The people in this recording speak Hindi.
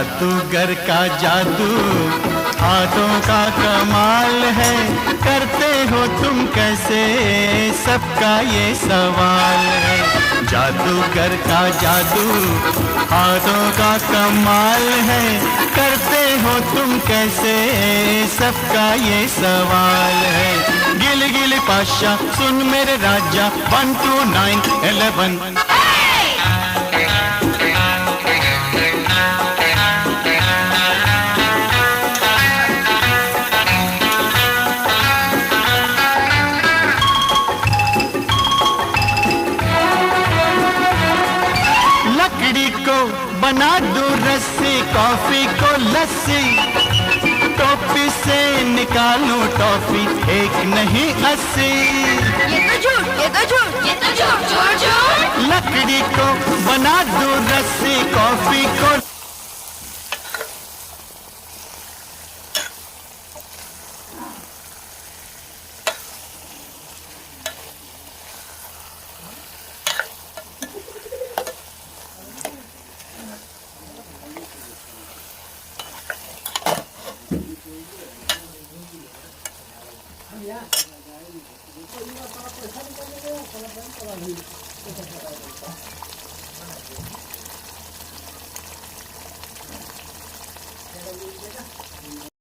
जादूगर का जादू हाथों का कमाल है, करते हो तुम कैसे सबका ये सवाल है। जादूगर का जादू हाथों का कमाल है, करते हो तुम कैसे सबका ये सवाल है। गिल गिल पाशा सुन मेरे राजा 1 2 9 11। लकड़ी को बना दूं रस्सी, कॉफी को लस्सी, टोपी से निकालूं टॉफी, एक नहीं 80। ये तो झूठ, ये तो झूठ, ये तो झूठ, झूठ झूठ। लकड़ी को बना दूं रस्सी, कॉफी को